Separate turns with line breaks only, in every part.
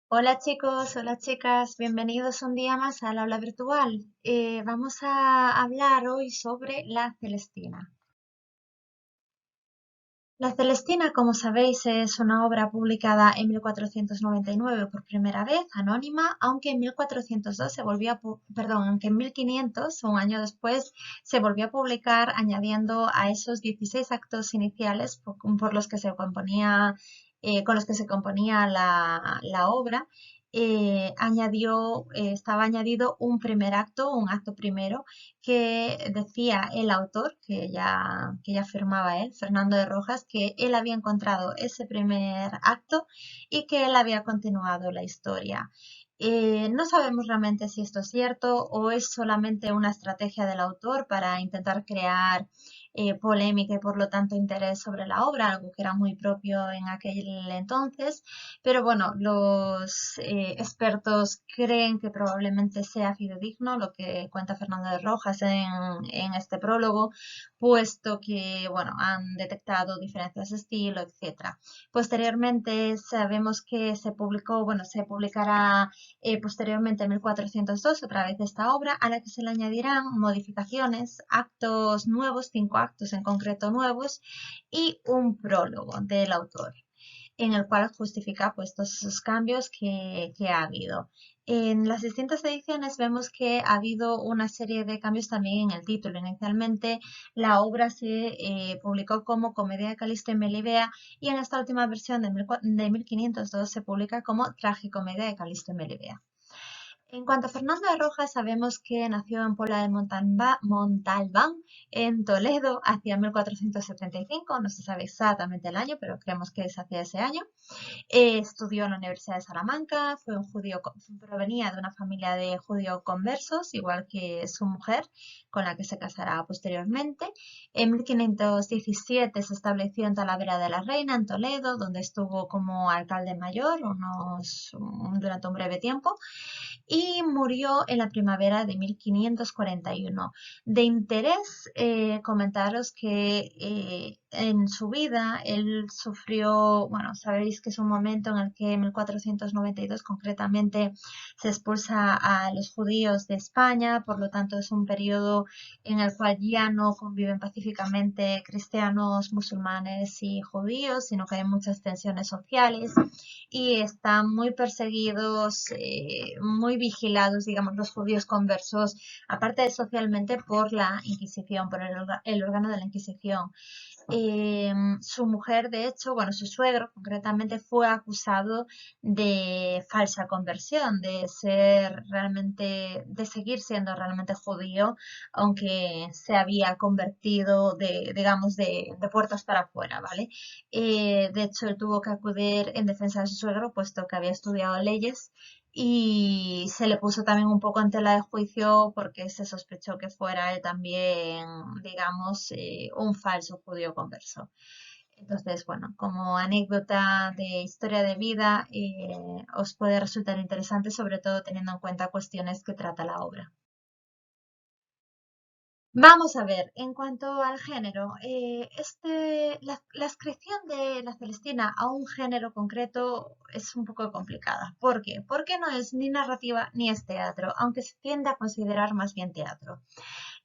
Hola chicos, hola chicas, bienvenidos un día más al aula virtual. Vamos a hablar hoy sobre la Celestina. La Celestina, como sabéis, es una obra publicada en 1499 por primera vez, anónima, aunque en 1402 se volvió aunque en 1500, un año después, se volvió a publicar añadiendo a esos 16 actos iniciales por los que se componía, con los que se componía la obra. Estaba añadido un primer acto, un acto primero, que decía el autor, que ya firmaba él, Fernando de Rojas, que él había encontrado ese primer acto y que él había continuado la historia. No sabemos realmente si esto es cierto o es solamente una estrategia del autor para intentar crear polémica y por lo tanto interés sobre la obra, algo que era muy propio en aquel entonces. Pero bueno, los expertos creen que probablemente sea fidedigno lo que cuenta Fernando de Rojas en este prólogo, puesto que, bueno, han detectado diferencias de estilo, etcétera. Posteriormente sabemos que se publicará posteriormente en 1402 otra vez esta obra, a la que se le añadirán modificaciones, actos nuevos, 5 actos en concreto nuevos, y un prólogo del autor en el cual justifica pues todos esos cambios que ha habido. En las distintas ediciones vemos que ha habido una serie de cambios también en el título. Inicialmente la obra se publicó como Comedia de Calisto y Melibea y en esta última versión de 1502 se publica como Tragicomedia de Calisto y Melibea. En cuanto a Fernando de Rojas, sabemos que nació en Puebla de Montalbán, en Toledo, hacia 1475. No se sabe exactamente el año, pero creemos que es hacia ese año. Estudió en la Universidad de Salamanca, fue un provenía de una familia de judíos conversos, igual que su mujer, con la que se casará posteriormente. En 1517 se estableció en Talavera de la Reina, en Toledo, donde estuvo como alcalde mayor durante un breve tiempo y murió en la primavera de 1541. De interés comentaros que en su vida él sufrió, bueno, sabéis que es un momento en el que en 1492 concretamente se expulsa a los judíos de España, por lo tanto es un periodo en el cual ya no conviven pacíficamente cristianos, musulmanes y judíos, sino que hay muchas tensiones sociales y están muy perseguidos, muy vigilados, digamos, los judíos conversos, aparte de socialmente por la Inquisición, por el órgano de la Inquisición. Su mujer, de hecho, bueno, su suegro concretamente fue acusado de falsa conversión, de seguir siendo realmente judío, aunque se había convertido digamos, de puertas para afuera, ¿vale? De hecho, él tuvo que acudir en defensa de su suegro, puesto que había estudiado leyes y se le puso también un poco en tela de juicio porque se sospechó que fuera él también, digamos, un falso judío converso. Entonces, bueno, como anécdota de historia de vida, os puede resultar interesante, sobre todo teniendo en cuenta cuestiones que trata la obra. Vamos a ver, en cuanto al género, la adscripción de la Celestina a un género concreto es un poco complicada. ¿Por qué? Porque no es ni narrativa ni es teatro, aunque se tiende a considerar más bien teatro.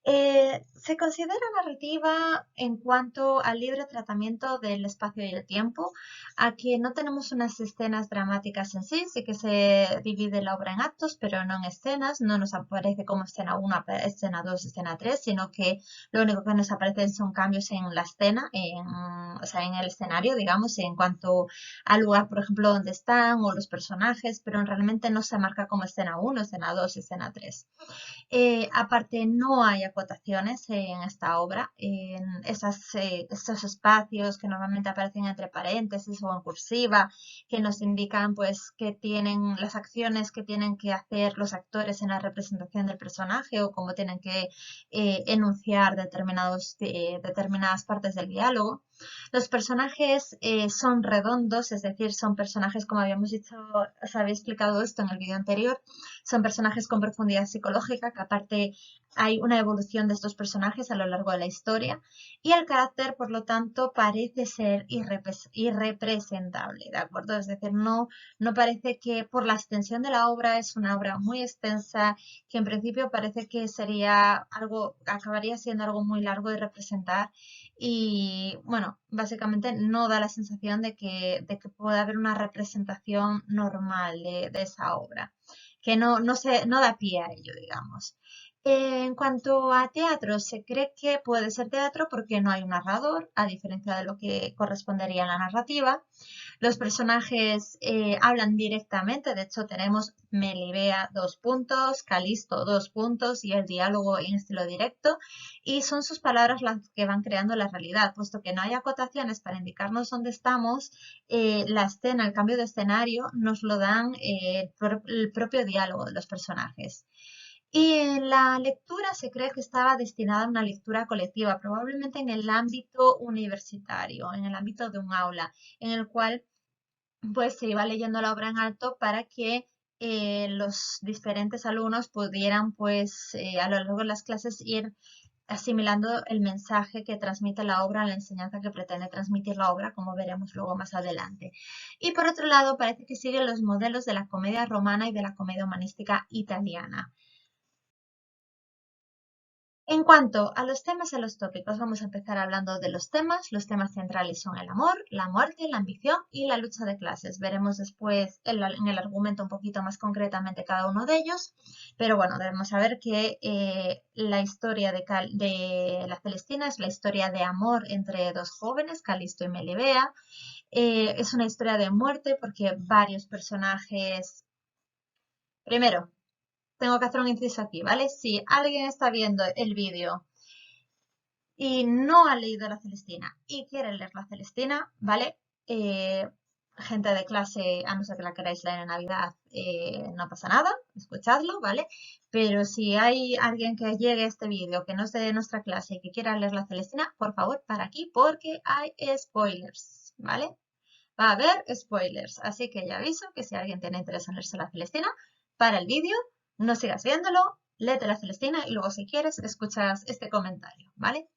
Se considera narrativa en cuanto al libre tratamiento del espacio y el tiempo, a que no tenemos unas escenas dramáticas en sí, sí que se divide la obra en actos, pero no en escenas, no nos aparece como escena 1, escena 2, escena 3, sino que lo único que nos aparecen son cambios en la escena, o sea, en el escenario, digamos, en cuanto al lugar, por ejemplo, donde están o los personajes, pero realmente no se marca como escena 1, escena 2, escena 3. Aparte, no hay acotaciones en esta obra. En estos espacios que normalmente aparecen entre paréntesis o en cursiva, que nos indican pues que tienen las acciones que tienen que hacer los actores en la representación del personaje o cómo tienen que enunciar determinadas partes del diálogo. Los personajes son redondos, es decir, son personajes, como habíamos dicho, os había explicado esto en el vídeo anterior, son personajes con profundidad psicológica, que aparte hay una evolución de estos personajes a lo largo de la historia, y el carácter, por lo tanto, parece ser irrepresentable, ¿de acuerdo? Es decir, no parece que por la extensión de la obra, es una obra muy extensa, que en principio parece que sería algo, acabaría siendo algo muy largo de representar, y bueno, básicamente no da la sensación de que pueda haber una representación normal de esa obra, que no da pie a ello, digamos. En cuanto a teatro, se cree que puede ser teatro porque no hay un narrador, a diferencia de lo que correspondería a la narrativa. Los personajes hablan directamente, de hecho tenemos Melibea 2 puntos, Calisto 2 puntos y el diálogo en estilo directo, y son sus palabras las que van creando la realidad, puesto que no hay acotaciones para indicarnos dónde estamos. La escena, el cambio de escenario nos lo dan el propio diálogo de los personajes. Y en la lectura se cree que estaba destinada a una lectura colectiva, probablemente en el ámbito universitario, en el ámbito de un aula, en el cual pues se iba leyendo la obra en alto para que los diferentes alumnos pudieran pues a lo largo de las clases ir asimilando el mensaje que transmite la obra, la enseñanza que pretende transmitir la obra, como veremos luego más adelante. Y por otro lado, parece que sigue los modelos de la comedia romana y de la comedia humanística italiana. En cuanto a los temas y a los tópicos, vamos a empezar hablando de los temas. Los temas centrales son el amor, la muerte, la ambición y la lucha de clases. Veremos después en el argumento un poquito más concretamente cada uno de ellos, pero bueno, debemos saber que la historia de la Celestina es la historia de amor entre dos jóvenes, Calisto y Melibea. Es una historia de muerte porque varios personajes... Primero, tengo que hacer un inciso aquí, ¿vale? Si alguien está viendo el vídeo y no ha leído la Celestina y quiere leer la Celestina, ¿vale? Gente de clase, a no ser que la queráis leer en Navidad, no pasa nada, escuchadlo, ¿vale? Pero si hay alguien que llegue a este vídeo que no es de nuestra clase y que quiera leer la Celestina, por favor, para aquí porque hay spoilers, ¿vale? Va a haber spoilers, así que ya aviso que si alguien tiene interés en leerse la Celestina, para el vídeo, no sigas viéndolo, léete la Celestina y luego si quieres escuchas este comentario, ¿vale?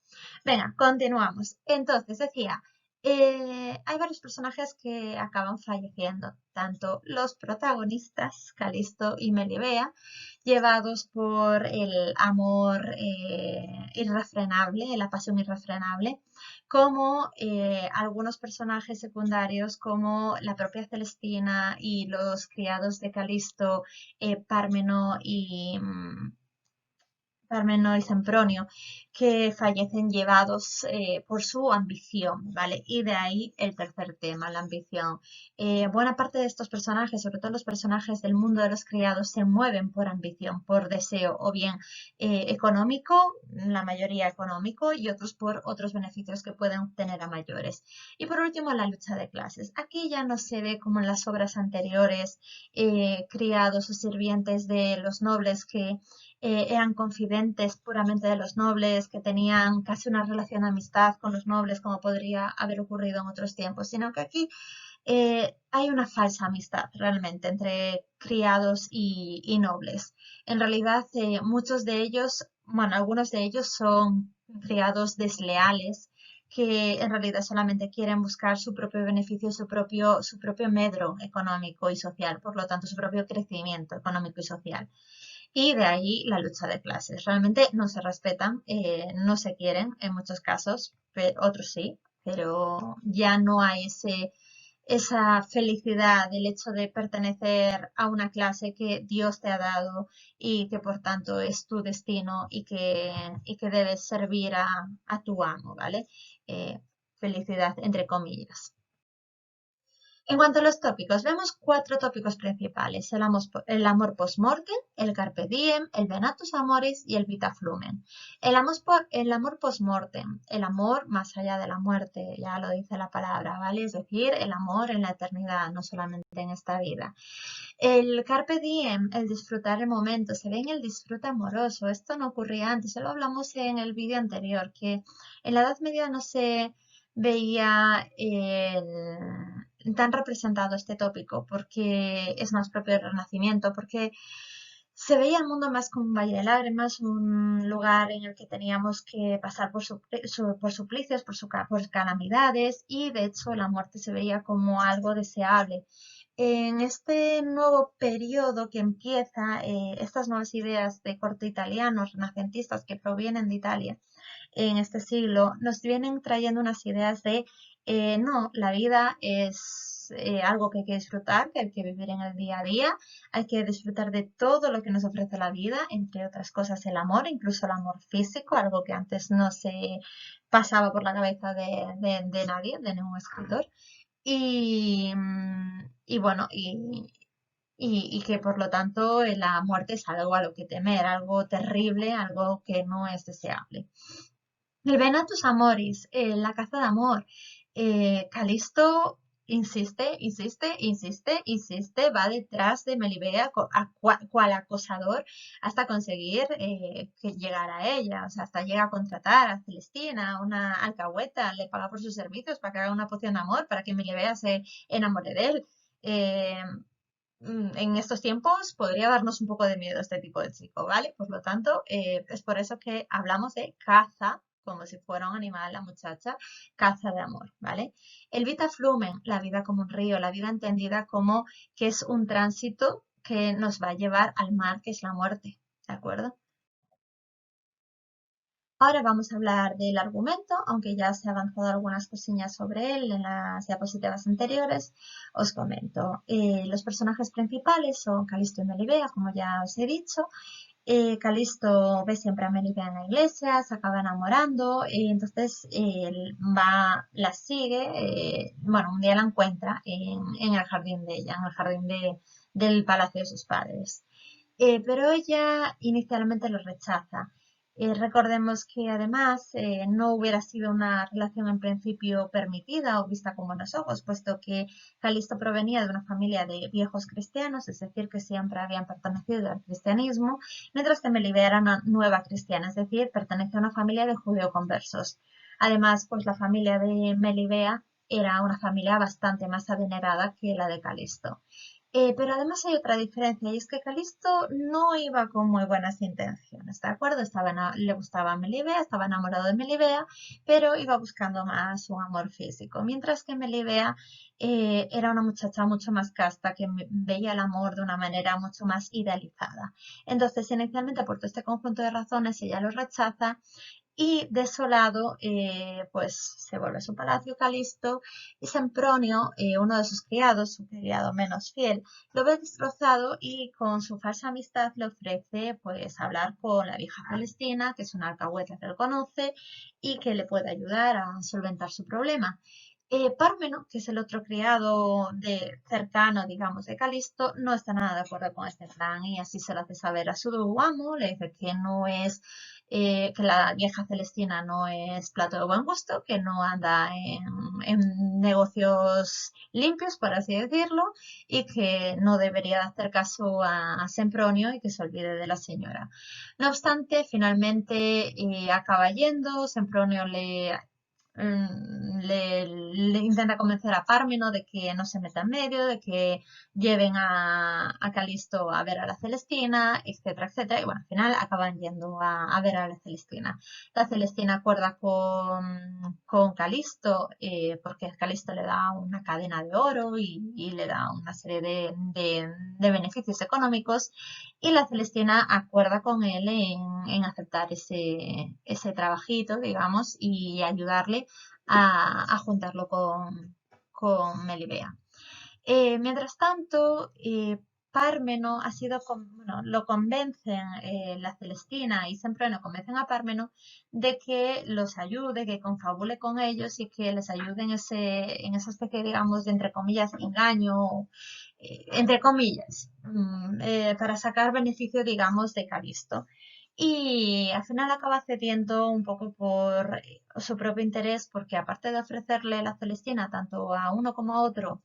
Venga, continuamos. Entonces, decía, hay varios personajes que acaban falleciendo, tanto los protagonistas, Calisto y Melibea, llevados por el amor irrefrenable, la pasión irrefrenable, como algunos personajes secundarios como la propia Celestina y los criados de Calisto, Pármeno y Parmenio y Sempronio, que fallecen llevados por su ambición, ¿vale? Y de ahí el tercer tema, la ambición. Buena parte de estos personajes, sobre todo los personajes del mundo de los criados, se mueven por ambición, por deseo, o bien económico, la mayoría económico, y otros por otros beneficios que pueden obtener a mayores. Y por último, la lucha de clases. Aquí ya no se ve como en las obras anteriores, criados o sirvientes de los nobles que eran confidentes puramente de los nobles, que tenían casi una relación de amistad con los nobles, como podría haber ocurrido en otros tiempos, sino que aquí hay una falsa amistad realmente entre criados y nobles. En realidad, muchos de ellos, bueno, algunos de ellos son criados desleales que en realidad solamente quieren buscar su propio beneficio, su propio medro económico y social, por lo tanto, su propio crecimiento económico y social. Y de ahí la lucha de clases. Realmente no se respetan, no se quieren en muchos casos, otros sí, pero ya no hay esa felicidad del hecho de pertenecer a una clase que Dios te ha dado y que por tanto es tu destino y que debes servir a tu amo, ¿vale? Felicidad entre comillas. En cuanto a los tópicos, vemos 4 tópicos principales: el amor post-mortem, el carpe diem, el venatus amoris y el vita flumen. El amor post-mortem, el amor más allá de la muerte, ya lo dice la palabra, ¿vale? Es decir, el amor en la eternidad, no solamente en esta vida. El carpe diem, el disfrutar el momento, se ve en el disfrute amoroso. Esto no ocurría antes, ya lo hablamos en el vídeo anterior, que en la Edad Media veía tan representado este tópico, porque es más propio del Renacimiento, porque se veía el mundo más como un valle de lágrimas, un lugar en el que teníamos que pasar por suplicios, por calamidades, y de hecho la muerte se veía como algo deseable. En este nuevo periodo que empieza, estas nuevas ideas de corte italiano, renacentistas que provienen de Italia en este siglo, nos vienen trayendo unas ideas de, no, la vida es algo que hay que disfrutar, que hay que vivir en el día a día, hay que disfrutar de todo lo que nos ofrece la vida, entre otras cosas el amor, incluso el amor físico, algo que antes no se pasaba por la cabeza de nadie, de ningún escritor. Y bueno, y que por lo tanto la muerte es algo a lo que temer, algo terrible, algo que no es deseable. El Venatus Amoris, la caza de amor. Calisto insiste, insiste, insiste, insiste, va detrás de Melibea cual acosador hasta conseguir que llegara a ella. O sea, hasta llega a contratar a Celestina, una alcahueta, le paga por sus servicios para que haga una poción de amor, para que Melibea se enamore de él. Eh, en estos tiempos podría darnos un poco de miedo este tipo de chico, ¿vale? Por lo tanto, es por eso que hablamos de caza, como si fuera un animal, la muchacha, caza de amor, ¿vale? El vita flumen, la vida como un río, la vida entendida como que es un tránsito que nos va a llevar al mar, que es la muerte, ¿de acuerdo? Ahora vamos a hablar del argumento, aunque ya se ha avanzado algunas cosillas sobre él en las diapositivas anteriores. Os comento. Los personajes principales son Calisto y Melibea, como ya os he dicho. Calisto ve siempre a Melibea en la iglesia, se acaba enamorando, y entonces él va, la sigue, bueno, un día la encuentra en el jardín de ella, en el jardín del palacio de sus padres. Pero ella inicialmente lo rechaza. Recordemos que además no hubiera sido una relación en principio permitida o vista con buenos ojos, puesto que Calisto provenía de una familia de viejos cristianos, es decir, que siempre habían pertenecido al cristianismo, mientras que Melibea era una nueva cristiana, es decir, pertenecía a una familia de judeoconversos. Además, pues la familia de Melibea era una familia bastante más adinerada que la de Calisto. Pero además hay otra diferencia y es que Calisto no iba con muy buenas intenciones, ¿de acuerdo? Le gustaba Melibea, estaba enamorado de Melibea, pero iba buscando más un amor físico, mientras que Melibea era una muchacha mucho más casta que veía el amor de una manera mucho más idealizada. Entonces, inicialmente por todo este conjunto de razones, ella lo rechaza y desolado, pues se vuelve a su palacio Calisto y Sempronio, uno de sus criados, su criado menos fiel, lo ve destrozado y con su falsa amistad le ofrece pues hablar con la vieja Celestina, que es una alcahueta que él conoce y que le puede ayudar a solventar su problema. Pármeno, que es el otro criado cercano, digamos, de Calisto, no está nada de acuerdo con este plan y así se lo hace saber a su amo, le dice que no es, que la vieja Celestina no es plato de buen gusto, que no anda en negocios limpios, por así decirlo, y que no debería de hacer caso a Sempronio y que se olvide de la señora. No obstante, finalmente acaba yendo, Sempronio le intenta convencer a Pármeno de que no se meta en medio, de que lleven a Calisto a ver a la Celestina, etcétera, etcétera. Y bueno, al final acaban yendo a ver a la Celestina. La Celestina acuerda con Calisto, porque Calisto le da una cadena de oro y le da una serie de beneficios económicos. Y la Celestina acuerda con él en aceptar ese trabajito, digamos, y ayudarle a juntarlo con Melibea. Mientras tanto, Pármeno ha sido, bueno, lo convencen, la Celestina y Sempronius convencen a Pármeno de que los ayude, que confabule con ellos y que les ayude en esa especie, digamos, de entre comillas, engaño, entre comillas, para sacar beneficio, digamos, de Calisto. Y al final acaba cediendo un poco por su propio interés, porque aparte de ofrecerle la Celestina tanto a uno como a otro,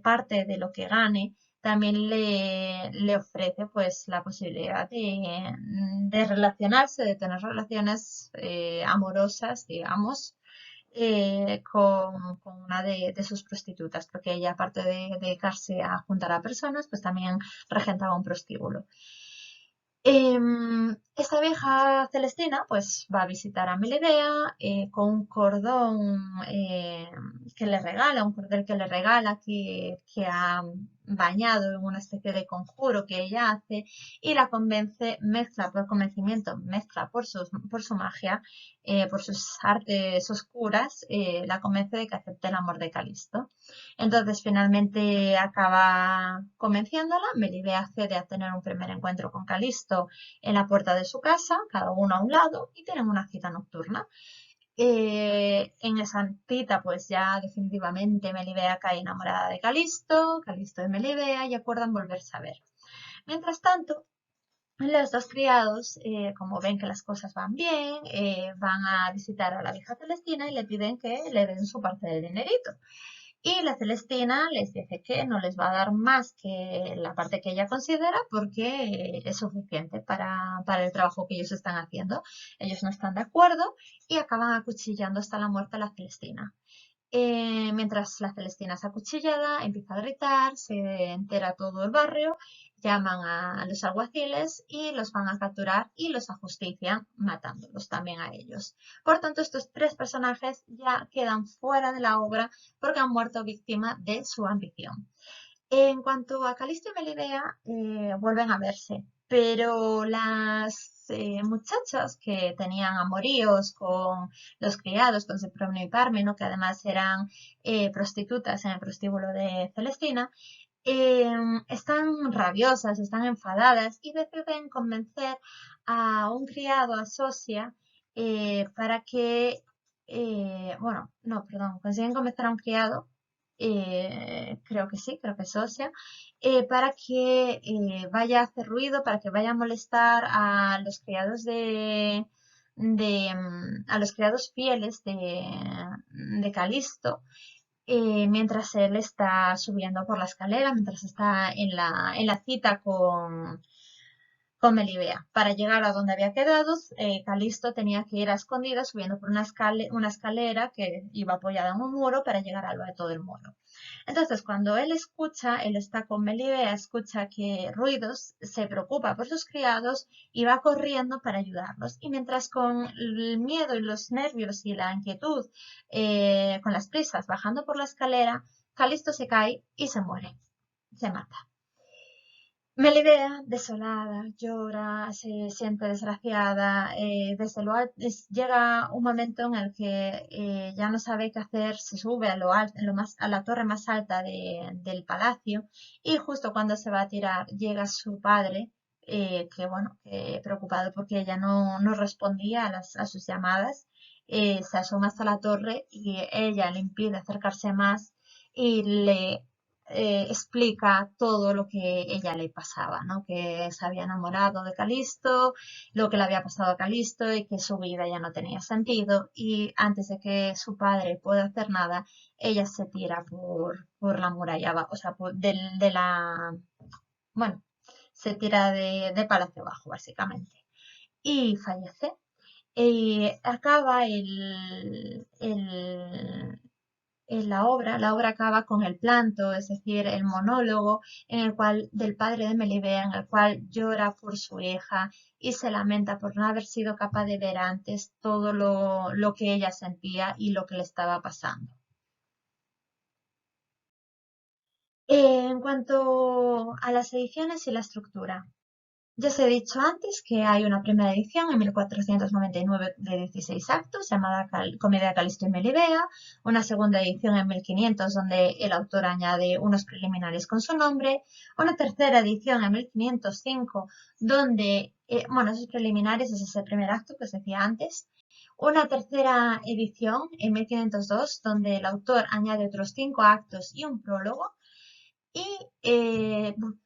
parte de lo que gane, también le ofrece pues la posibilidad de relacionarse, de tener relaciones amorosas, digamos, con una de sus prostitutas, porque ella, aparte de dedicarse a juntar a personas, pues también regentaba un prostíbulo. Esta vieja Celestina pues va a visitar a Melibea con un cordón que le regala, un cordel que le regala que ha bañado en una especie de conjuro que ella hace y la convence, mezcla por convencimiento, mezcla por su magia, por sus artes oscuras, la convence de que acepte el amor de Calisto. Entonces finalmente acaba convenciéndola, Melibea accede a tener un primer encuentro con Calisto en la puerta de su casa, cada uno a un lado, y tienen una cita nocturna. En esa cita, pues ya definitivamente Melibea cae enamorada de Calisto, Calisto de Melibea y acuerdan volverse a ver. Mientras tanto, los dos criados, como ven que las cosas van bien, van a visitar a la vieja Celestina y le piden que le den su parte del dinerito. Y la Celestina les dice que no les va a dar más que la parte que ella considera porque es suficiente para el trabajo que ellos están haciendo. Ellos no están de acuerdo y acaban acuchillando hasta la muerte a la Celestina. Mientras la Celestina es acuchillada, empieza a gritar, se entera todo el barrio, llaman a los alguaciles y los van a capturar y los ajustician, matándolos también a ellos. Por tanto, estos tres personajes ya quedan fuera de la obra porque han muerto víctima de su ambición. En cuanto a Calisto y Melibea, vuelven a verse, pero las muchachas que tenían amoríos con los criados, con Sempronio y Parmeno, que además eran prostitutas en el prostíbulo de Celestina, están rabiosas, están enfadadas y deciden convencer a un criado, a Sosia, para que, bueno, no, perdón, consiguen convencer a un criado, creo que sí, creo que es Sosia, para que vaya a hacer ruido, para que vaya a molestar a los criados a los criados fieles de Calisto, mientras él está subiendo por la escalera, mientras está en la cita con Melibea. Para llegar a donde había quedado, Calisto tenía que ir a escondidas subiendo por una escalera que iba apoyada en un muro para llegar al alto del muro. Entonces, cuando él escucha, él está con Melibea, escucha que ruidos, se preocupa por sus criados y va corriendo para ayudarlos. Y mientras con el miedo y los nervios y la inquietud, con las prisas bajando por la escalera, Calisto se cae y se muere, se mata. Melibea, desolada, llora, se siente desgraciada. Desde lo alto, llega un momento en el que ya no sabe qué hacer, se sube a lo alto, a la torre más alta del palacio y justo cuando se va a tirar llega su padre, que bueno, que preocupado porque ella no respondía a sus llamadas, se asoma hasta la torre y ella le impide acercarse más y le explica todo lo que ella le pasaba, ¿no? Que se había enamorado de Calisto, lo que le había pasado a Calisto y que su vida ya no tenía sentido. Y antes de que su padre pueda hacer nada, ella se tira por la muralla, o sea, bueno, se tira de palacio abajo, básicamente. Y fallece. Y acaba la obra acaba con el planto, es decir, el monólogo en el cual, del padre de Melibea, en el cual llora por su hija y se lamenta por no haber sido capaz de ver antes todo lo que ella sentía y lo que le estaba pasando. En cuanto a las ediciones y la estructura, ya os he dicho antes que hay una primera edición en 1499 de 16 actos llamada Comedia Calisto y Melibea, una segunda edición en 1500 donde el autor añade unos preliminares con su nombre, una tercera edición en 1505 donde, bueno, esos preliminares es ese primer acto que os decía antes, una tercera edición en 1502 donde el autor añade otros 5 actos y un prólogo, y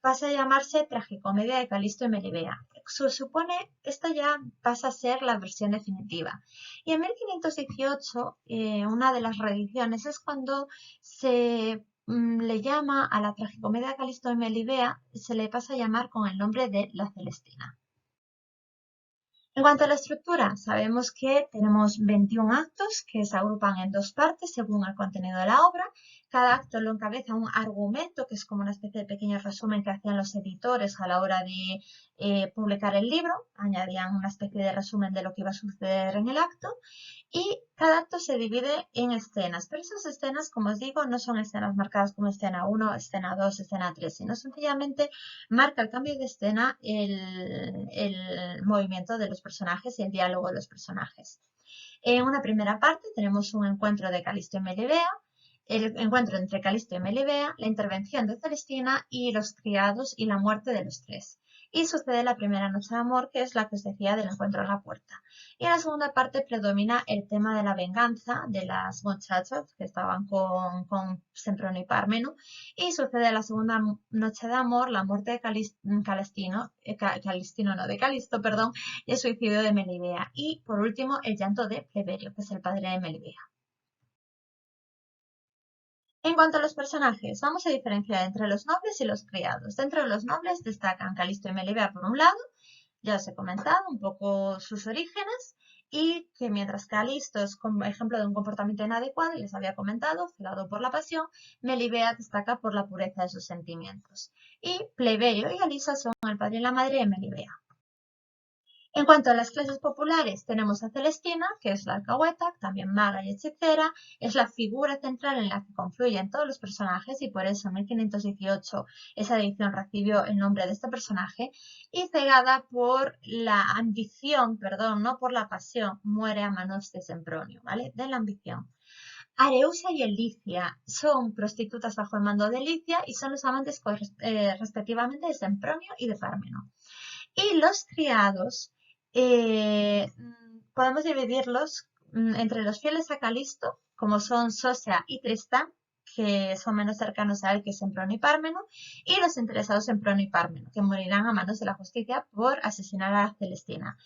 pasa a llamarse Tragicomedia de Calisto y Melibea. Se supone, esta ya pasa a ser la versión definitiva. Y en 1518, una de las reediciones es cuando se le llama a la Tragicomedia de Calisto y Melibea, se le pasa a llamar con el nombre de La Celestina. En cuanto a la estructura, sabemos que tenemos 21 actos que se agrupan en dos partes según el contenido de la obra. Cada acto lo encabeza un argumento, que es como una especie de pequeño resumen que hacían los editores a la hora de publicar el libro. Añadían una especie de resumen de lo que iba a suceder en el acto. Y cada acto se divide en escenas, pero esas escenas, como os digo, no son escenas marcadas como escena 1, escena 2, escena 3, sino sencillamente marca el cambio de escena el movimiento de los personajes y el diálogo de los personajes. En una primera parte tenemos un encuentro de Calisto y Melibea, el encuentro entre Calisto y Melibea, la intervención de Celestina y los criados y la muerte de los tres. Y sucede la primera noche de amor, que es la que os decía del encuentro en la puerta. Y en la segunda parte predomina el tema de la venganza de las muchachas que estaban con Semprono y Pármeno. Y sucede la segunda noche de amor, la muerte de Calisto, perdón, y el suicidio de Melibea. Y por último, el llanto de Pleberio, que es el padre de Melibea. En cuanto a los personajes, vamos a diferenciar entre los nobles y los criados. Dentro de los nobles destacan Calisto y Melibea por un lado, ya os he comentado un poco sus orígenes, y que mientras Calisto es como ejemplo de un comportamiento inadecuado, y les había comentado, cegado por la pasión, Melibea destaca por la pureza de sus sentimientos. Y Plebeyo y Alisa son el padre y la madre de Melibea. En cuanto a las clases populares, tenemos a Celestina, que es la alcahueta, también maga y hechicera, es la figura central en la que confluyen todos los personajes y por eso en 1518 esa edición recibió el nombre de este personaje, y cegada por la ambición, perdón, no por la pasión, muere a manos de Sempronio, ¿vale? De la ambición. Areusia y Elicia son prostitutas bajo el mando de Elicia y son los amantes respectivamente de Sempronio y de Pármeno. Y los criados podemos dividirlos entre los fieles a Calisto, como son Sosia y Tristán, que son menos cercanos a él que Semprono y Pármeno, y los interesados en Prono y Pármeno, que morirán a manos de la justicia por asesinar a Celestina.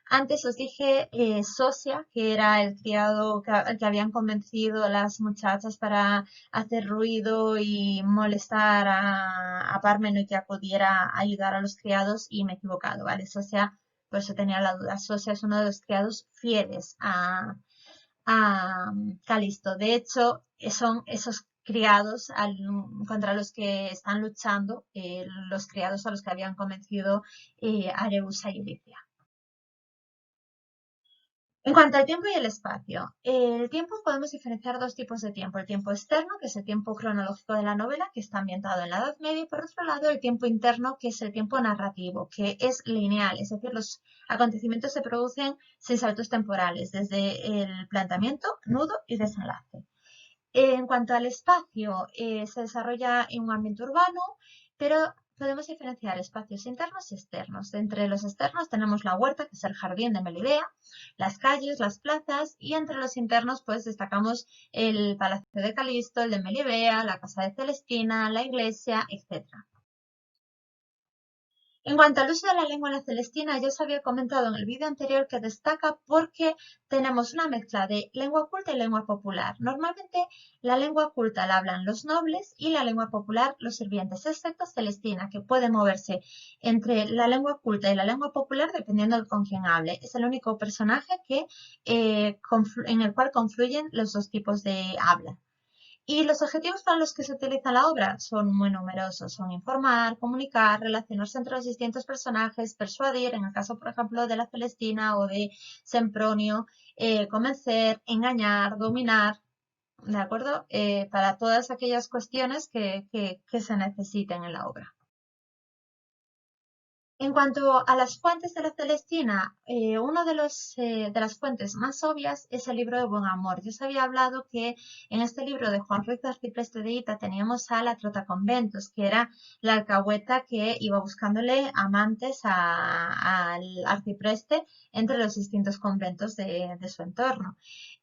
Antes os dije Sosia, que era el criado que habían convencido a las muchachas para hacer ruido y molestar a Pármeno y que acudiera a ayudar a los criados, y me he equivocado, ¿vale? Sosia, por eso tenía la duda. Sosia es uno de los criados fieles a Calisto. De hecho, son esos criados contra los que están luchando, los criados a los que habían convencido Areusa y Elicia. En cuanto al tiempo y el espacio, el tiempo podemos diferenciar dos tipos de tiempo. El tiempo externo, que es el tiempo cronológico de la novela, que está ambientado en la Edad Media, y por otro lado el tiempo interno, que es el tiempo narrativo, que es lineal, es decir, los acontecimientos se producen sin saltos temporales, desde el planteamiento, nudo y desenlace. En cuanto al espacio, se desarrolla en un ambiente urbano, pero podemos diferenciar espacios internos y externos. Entre los externos tenemos la huerta, que es el jardín de Melibea, las calles, las plazas, y entre los internos pues destacamos el palacio de Calisto, el de Melibea, la casa de Celestina, la iglesia, etc. En cuanto al uso de la lengua en la Celestina, ya os había comentado en el vídeo anterior que destaca porque tenemos una mezcla de lengua culta y lengua popular. Normalmente la lengua culta la hablan los nobles y la lengua popular los sirvientes, excepto Celestina, que puede moverse entre la lengua culta y la lengua popular dependiendo de con quién hable. Es el único personaje en el cual confluyen los dos tipos de habla. Y los objetivos para los que se utiliza la obra son muy numerosos. Son informar, comunicar, relacionarse entre los distintos personajes, persuadir, en el caso, por ejemplo, de la Celestina o de Sempronio, convencer, engañar, dominar, ¿de acuerdo? Para todas aquellas cuestiones que se necesiten en la obra. En cuanto a las fuentes de la Celestina, una de las fuentes más obvias es el libro de Buen Amor. Yo os había hablado que en este libro de Juan Ruiz de Arcipreste de Hita teníamos a la Trotaconventos, que era la alcahueta que iba buscándole amantes al arcipreste entre los distintos conventos de su entorno.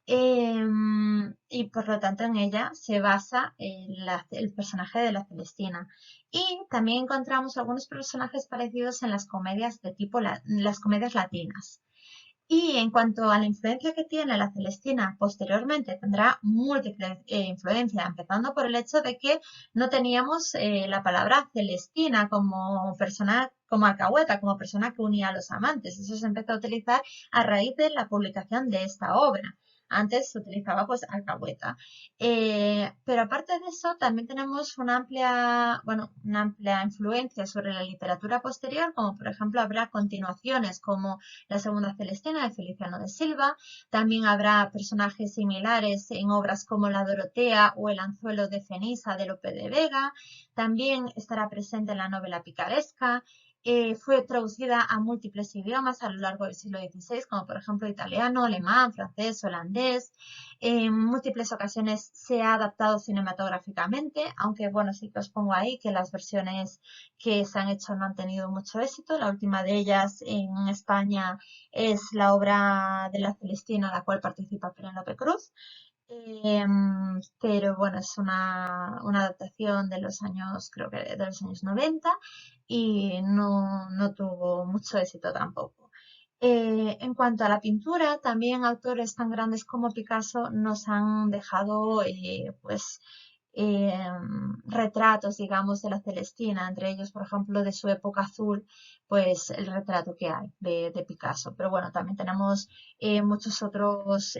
Y por lo tanto en ella se basa el personaje de la Celestina. Y también encontramos algunos personajes parecidos en las comedias de tipo las comedias latinas. Y en cuanto a la influencia que tiene la Celestina posteriormente, tendrá múltiples influencias, empezando por el hecho de que no teníamos la palabra Celestina como persona, como alcahueta, como persona que unía a los amantes. Eso se empezó a utilizar a raíz de la publicación de esta obra. Antes se utilizaba pues alcahueta. Pero aparte de eso, también tenemos una amplia influencia sobre la literatura posterior, como por ejemplo habrá continuaciones como la segunda Celestina de Feliciano de Silva. También habrá personajes similares en obras como La Dorotea o El anzuelo de Fenisa de Lope de Vega. También estará presente en la novela picaresca. Fue traducida a múltiples idiomas a lo largo del siglo XVI, como por ejemplo italiano, alemán, francés, holandés. En múltiples ocasiones se ha adaptado cinematográficamente, aunque bueno, sí que os pongo ahí que las versiones que se han hecho no han tenido mucho éxito. La última de ellas en España es la obra de la Celestina, en la cual participa Penélope Cruz. Pero bueno, es una adaptación de los años, creo que de los años 90 y no tuvo mucho éxito tampoco. En cuanto a la pintura, también autores tan grandes como Picasso nos han dejado pues retratos, digamos, de la Celestina, entre ellos, por ejemplo, de su época azul, pues el retrato que hay de Picasso. Pero bueno, también tenemos muchos otros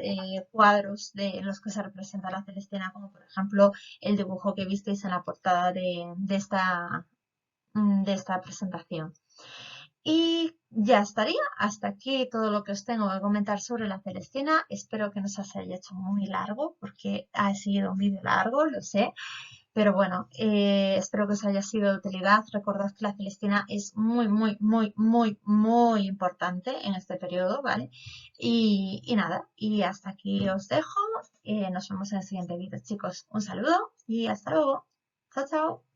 cuadros en los que se representa la Celestina, como por ejemplo el dibujo que visteis en la portada de esta presentación. Y ya estaría. Hasta aquí todo lo que os tengo que comentar sobre la Celestina. Espero que no se os haya hecho muy largo, porque ha sido un vídeo largo, lo sé. Pero bueno, espero que os haya sido de utilidad. Recordad que la Celestina es muy, muy, muy, muy, muy importante en este periodo, ¿vale? Y nada, y hasta aquí os dejo. Nos vemos en el siguiente vídeo, chicos. Un saludo y hasta luego. Chao, chao.